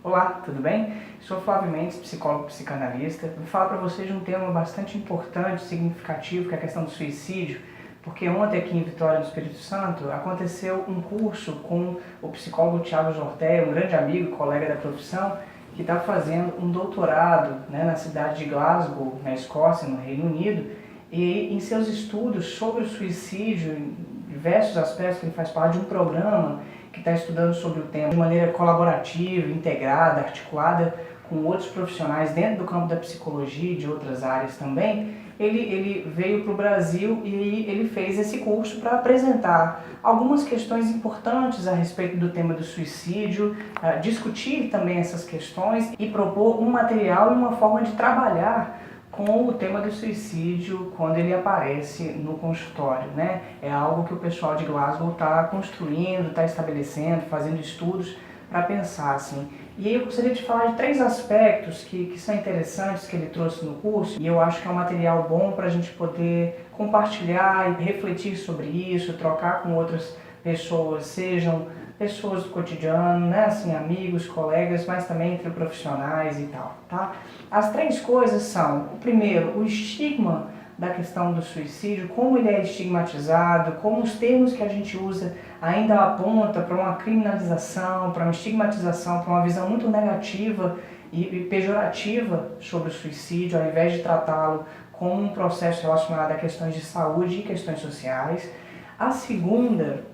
Olá, tudo bem? Sou Flávio Mendes, psicólogo psicanalista. Vou falar para vocês de um tema bastante importante, significativo, que é a questão do suicídio, porque ontem aqui em Vitória, no Espírito Santo, aconteceu um curso com o psicólogo Thiago Jorté, um grande amigo e colega da profissão, que está fazendo um doutorado, na cidade de Glasgow, na Escócia, no Reino Unido, e em seus estudos sobre o suicídio, em diversos aspectos, que ele faz parte de um programa que está estudando sobre o tema de maneira colaborativa, integrada, articulada com outros profissionais dentro do campo da psicologia e de outras áreas também. Ele veio para o Brasil e ele fez esse curso para apresentar algumas questões importantes a respeito do tema do suicídio, discutir também essas questões e propor um material e uma forma de trabalhar com o tema do suicídio quando ele aparece no consultório, né? É algo que o pessoal de Glasgow está construindo, está estabelecendo, fazendo estudos para pensar assim. E aí eu gostaria de falar de 3 aspectos que são interessantes que ele trouxe no curso, e eu acho que é um material bom para a gente poder compartilhar e refletir sobre isso, trocar com outras pessoas, sejam pessoas do cotidiano, né, assim, amigos, colegas, mas também entre profissionais e tal, tá? As 3 coisas são, o primeiro, o estigma da questão do suicídio, como ele é estigmatizado, como os termos que a gente usa ainda aponta para uma criminalização, para uma estigmatização, para uma visão muito negativa e pejorativa sobre o suicídio, ao invés de tratá-lo como um processo relacionado a questões de saúde e questões sociais. A segunda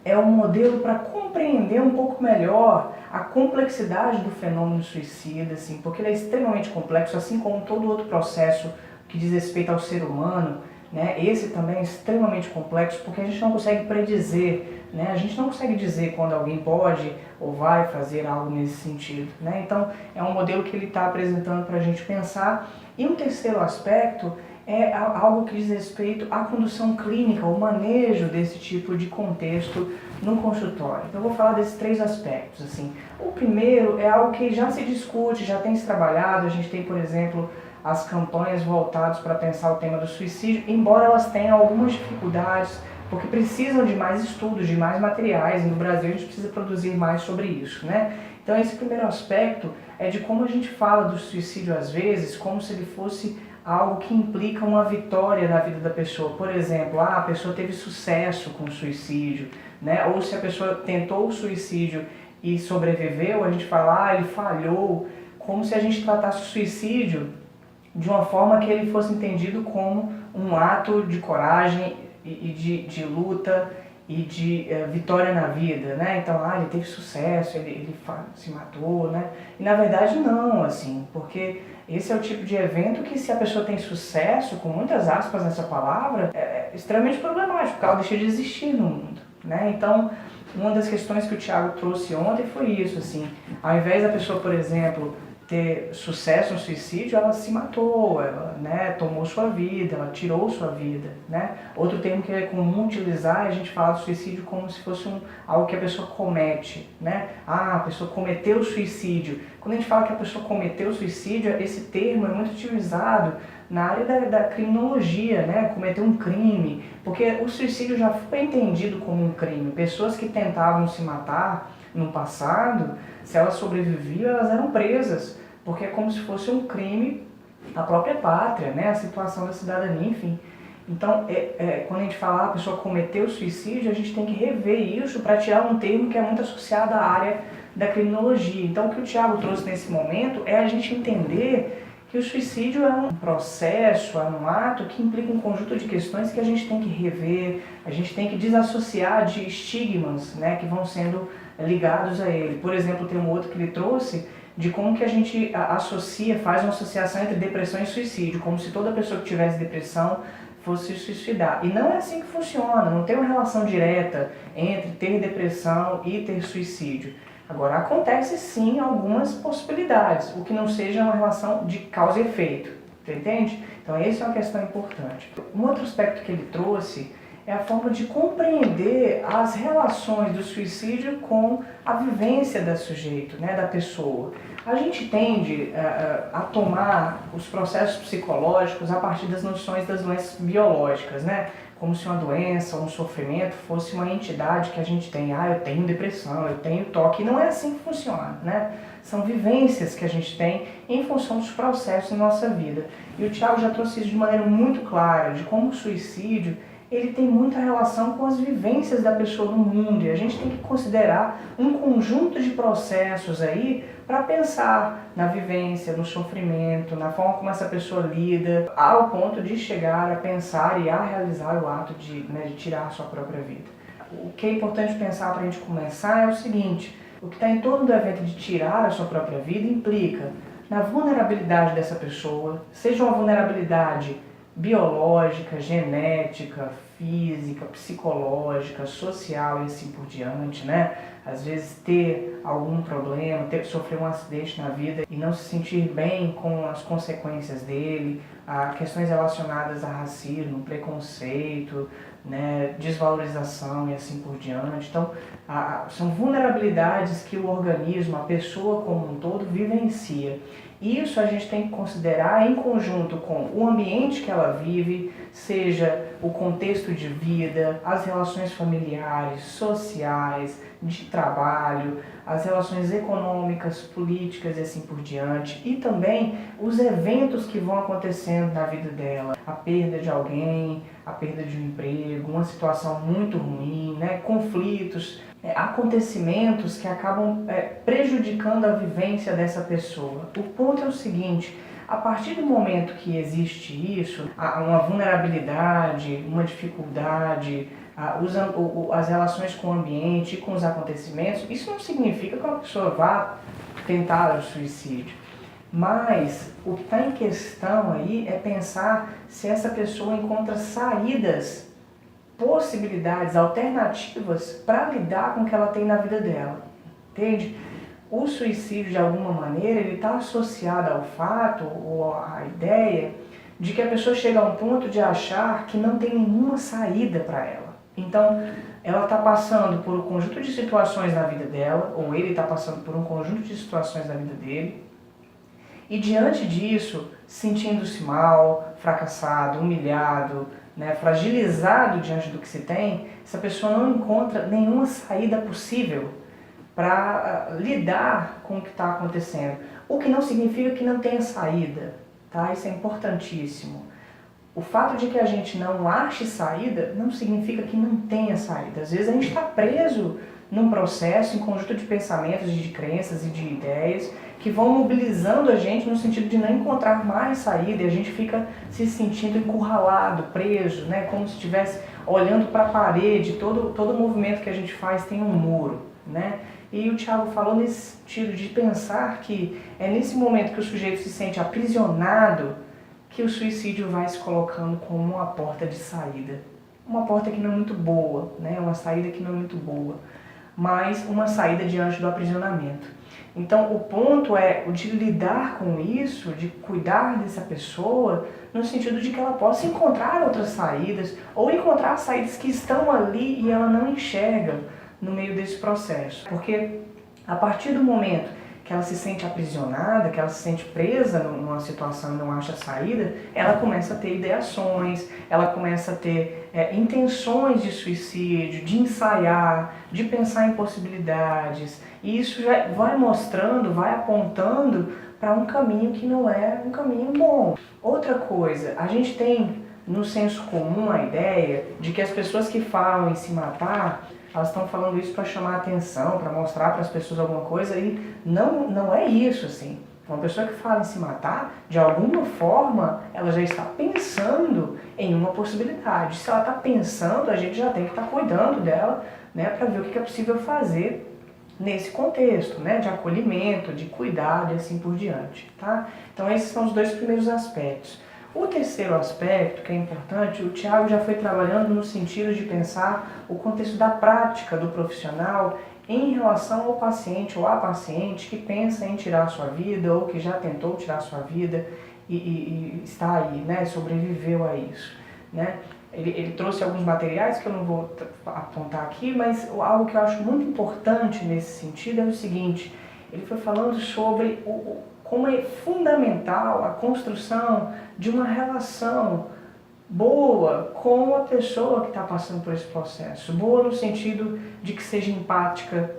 é um modelo para compreender um pouco melhor a complexidade do fenômeno suicida, assim, porque ele é extremamente complexo, assim como todo outro processo que diz respeito ao ser humano, né? Esse também é extremamente complexo porque a gente não consegue predizer, né? A gente não consegue dizer quando alguém pode ou vai fazer algo nesse sentido, né? Então é um modelo que ele está apresentando para a gente pensar. E um terceiro aspecto é algo que diz respeito à condução clínica, o manejo desse tipo de contexto no consultório. Então eu vou falar desses 3 aspectos. Assim. O primeiro é algo que já se discute, já tem se trabalhado, a gente tem, por exemplo, as campanhas voltadas para pensar o tema do suicídio, embora elas tenham algumas dificuldades, porque precisam de mais estudos, de mais materiais, e no Brasil a gente precisa produzir mais sobre isso, né? Então esse primeiro aspecto é de como a gente fala do suicídio às vezes, como se ele fosse algo que implica uma vitória na vida da pessoa. Por exemplo, a pessoa teve sucesso com o suicídio, né? Ou se a pessoa tentou o suicídio e sobreviveu, a gente fala, ele falhou, como se a gente tratasse o suicídio de uma forma que ele fosse entendido como um ato de coragem e de luta e de vitória na vida, né? Então, ele teve sucesso, ele se matou, né? E na verdade não, assim, porque esse é o tipo de evento que, se a pessoa tem sucesso, com muitas aspas nessa palavra, é extremamente problemático, porque ela deixa de existir no mundo, né? Então, uma das questões que o Thiago trouxe ontem foi isso, assim, ao invés da pessoa, por exemplo, ter sucesso no suicídio, ela se matou, ela, né, tomou sua vida, ela tirou sua vida, né? Outro termo que é comum utilizar é a gente falar do suicídio como se fosse algo que a pessoa comete, né? A pessoa cometeu suicídio. Quando a gente fala que a pessoa cometeu suicídio, esse termo é muito utilizado na área da criminologia, né? Cometeu um crime, porque o suicídio já foi entendido como um crime. Pessoas que tentavam se matar no passado, se elas sobreviviam, elas eram presas, porque é como se fosse um crime à própria pátria, né? A situação da cidadania, enfim. Então, quando a gente fala a pessoa cometeu suicídio, a gente tem que rever isso para tirar um termo que é muito associado à área da criminologia. Então, o que o Thiago trouxe nesse momento é a gente entender que o suicídio é um processo, é um ato que implica um conjunto de questões que a gente tem que rever, a gente tem que desassociar de estigmas, né, que vão sendo ligados a ele. Por exemplo, tem um outro que ele trouxe de como que a gente associa, faz uma associação entre depressão e suicídio, como se toda pessoa que tivesse depressão fosse se suicidar. E não é assim que funciona, não tem uma relação direta entre ter depressão e ter suicídio. Agora, acontece sim algumas possibilidades, o que não seja uma relação de causa e efeito, você entende? Então essa é uma questão importante. Um outro aspecto que ele trouxe é a forma de compreender as relações do suicídio com a vivência do sujeito, né, da pessoa. A gente tende a tomar os processos psicológicos a partir das noções das doenças biológicas, né? Como se uma doença ou um sofrimento fosse uma entidade que a gente tem. Eu tenho depressão, eu tenho toque. E não é assim que funciona, né? são vivências que a gente tem em função dos processos em nossa vida. E o Tiago já trouxe isso de maneira muito clara, de como o suicídio ele tem muita relação com as vivências da pessoa no mundo, e a gente tem que considerar um conjunto de processos aí para pensar na vivência, no sofrimento, na forma como essa pessoa lida, ao ponto de chegar a pensar e a realizar o ato de tirar a sua própria vida. O que é importante pensar para a gente começar é o seguinte: o que está em torno do evento de tirar a sua própria vida implica na vulnerabilidade dessa pessoa, seja uma vulnerabilidade biológica, genética, física, psicológica, social e assim por diante, né? Às vezes ter algum problema, sofrer um acidente na vida e não se sentir bem com as consequências dele, questões relacionadas a racismo, preconceito, né, desvalorização e assim por diante. Então, são vulnerabilidades que o organismo, a pessoa como um todo, vivencia. Isso a gente tem que considerar em conjunto com o ambiente que ela vive, seja o contexto de vida, as relações familiares, sociais, de trabalho, as relações econômicas, políticas e assim por diante, e também os eventos que vão acontecendo na vida dela, a perda de alguém, a perda de um emprego, uma situação muito ruim, né? Conflitos, acontecimentos que acabam prejudicando a vivência dessa pessoa. O ponto é o seguinte: a partir do momento que existe isso, uma vulnerabilidade, uma dificuldade, as relações com o ambiente e com os acontecimentos, isso não significa que uma pessoa vá tentar o suicídio. Mas o que está em questão aí é pensar se essa pessoa encontra saídas, possibilidades, alternativas para lidar com o que ela tem na vida dela, entende? O suicídio, de alguma maneira, ele está associado ao fato ou à ideia de que a pessoa chega a um ponto de achar que não tem nenhuma saída para ela. Então, ela está passando por um conjunto de situações na vida dela, ou ele está passando por um conjunto de situações na vida dele, e diante disso, sentindo-se mal, fracassado, humilhado, né, fragilizado diante do que se tem, essa pessoa não encontra nenhuma saída possível para lidar com o que está acontecendo. O que não significa que não tenha saída, tá? Isso é importantíssimo. O fato de que a gente não ache saída não significa que não tenha saída. Às vezes a gente está preso num processo, em conjunto de pensamentos, de crenças e de ideias que vão mobilizando a gente no sentido de não encontrar mais saída, e a gente fica se sentindo encurralado, preso, né? Como se estivesse olhando para a parede. Todo movimento que a gente faz tem um muro, né? E o Tiago falou nesse sentido de pensar que é nesse momento que o sujeito se sente aprisionado que o suicídio vai se colocando como uma porta de saída. Uma porta que não é muito boa, né? Uma saída que não é muito boa, mas uma saída diante do aprisionamento. Então o ponto é o de lidar com isso, de cuidar dessa pessoa, no sentido de que ela possa encontrar outras saídas, ou encontrar saídas que estão ali e ela não enxerga no meio desse processo. Porque a partir do momento que ela se sente aprisionada, que ela se sente presa numa situação e não acha saída, ela começa a ter ideações, ela começa a ter intenções de suicídio, de ensaiar, de pensar em possibilidades. E isso já vai mostrando, vai apontando para um caminho que não é um caminho bom. Outra coisa, a gente tem no senso comum a ideia de que as pessoas que falam em se matar, elas estão falando isso para chamar a atenção, para mostrar para as pessoas alguma coisa, e não é isso, assim. Uma pessoa que fala em se matar, de alguma forma, ela já está pensando em uma possibilidade. Se ela está pensando, a gente já tem que estar cuidando dela, né, para ver o que é possível fazer nesse contexto, né, de acolhimento, de cuidado e assim por diante, tá? Então esses são os dois primeiros aspectos. O terceiro aspecto, que é importante, o Tiago já foi trabalhando no sentido de pensar o contexto da prática do profissional em relação ao paciente ou à paciente que pensa em tirar a sua vida ou que já tentou tirar a sua vida e está aí, né, sobreviveu a isso, né? Ele trouxe alguns materiais que eu não vou apontar aqui, mas algo que eu acho muito importante nesse sentido é o seguinte: ele foi falando sobre como é fundamental a construção de uma relação boa com a pessoa que está passando por esse processo. Boa no sentido de que seja empática,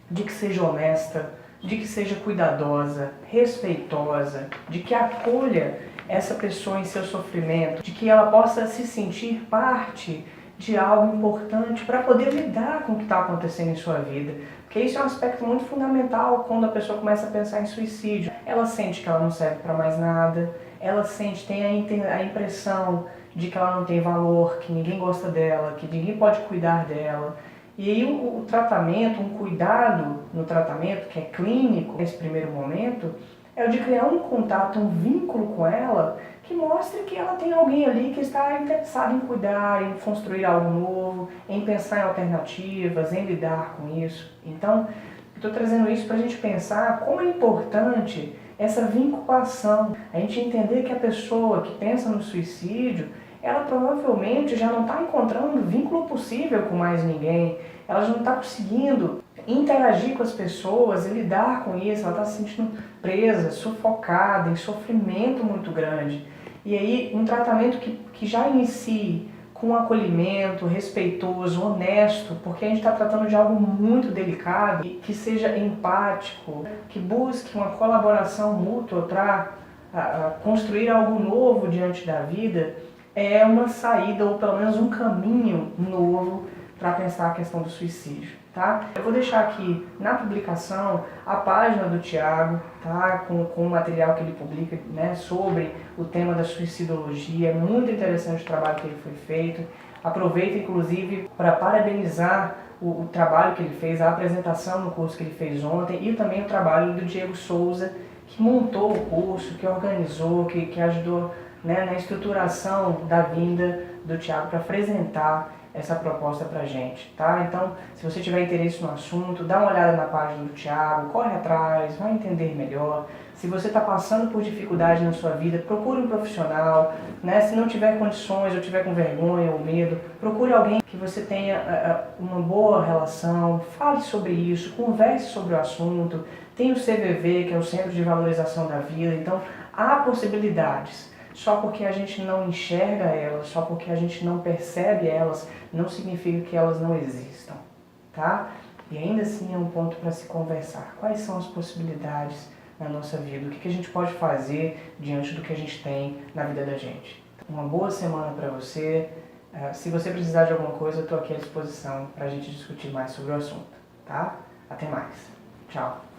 de que seja honesta, de que seja cuidadosa, respeitosa, de que acolha essa pessoa em seu sofrimento, de que ela possa se sentir parte de algo importante para poder lidar com o que está acontecendo em sua vida. Porque isso é um aspecto muito fundamental quando a pessoa começa a pensar em suicídio. Ela sente que ela não serve para mais nada, ela tem a impressão de que ela não tem valor, que ninguém gosta dela, que ninguém pode cuidar dela. E aí o tratamento, um cuidado no tratamento, que é clínico, nesse primeiro momento, é o de criar um contato, um vínculo com ela, que mostre que ela tem alguém ali que está interessado em cuidar, em construir algo novo, em pensar em alternativas, em lidar com isso. Então, estou trazendo isso para a gente pensar como é importante essa vinculação, a gente entender que a pessoa que pensa no suicídio, ela provavelmente já não está encontrando vínculo possível com mais ninguém, ela já não está conseguindo interagir com as pessoas e lidar com isso, ela está se sentindo presa, sufocada, em sofrimento muito grande. E aí um tratamento que já inicie com um acolhimento respeitoso, honesto, porque a gente está tratando de algo muito delicado, e que seja empático, que busque uma colaboração mútua para construir algo novo diante da vida, é uma saída ou pelo menos um caminho novo para pensar a questão do suicídio. Tá? Eu vou deixar aqui na publicação a página do Thiago, tá? com o material que ele publica, né? Sobre o tema da suicidologia. É muito interessante o trabalho que ele foi feito. Aproveito inclusive para parabenizar o trabalho que ele fez, a apresentação no curso que ele fez ontem e também o trabalho do Diego Souza, que montou o curso, que organizou, que ajudou, né, na estruturação da vinda do Thiago para apresentar essa proposta pra gente, tá? Então, se você tiver interesse no assunto, dá uma olhada na página do Thiago, corre atrás, vai entender melhor. Se você está passando por dificuldade na sua vida, procure um profissional, né? Se não tiver condições ou tiver com vergonha ou medo, procure alguém que você tenha uma boa relação, fale sobre isso, converse sobre o assunto. Tem o CVV, que é o Centro de Valorização da Vida, então há possibilidades. Só porque a gente não enxerga elas, só porque a gente não percebe elas, não significa que elas não existam, tá? E ainda assim é um ponto para se conversar. Quais são as possibilidades na nossa vida? O que a gente pode fazer diante do que a gente tem na vida da gente? Uma boa semana para você. Se você precisar de alguma coisa, eu estou aqui à disposição para a gente discutir mais sobre o assunto, tá? Até mais. Tchau.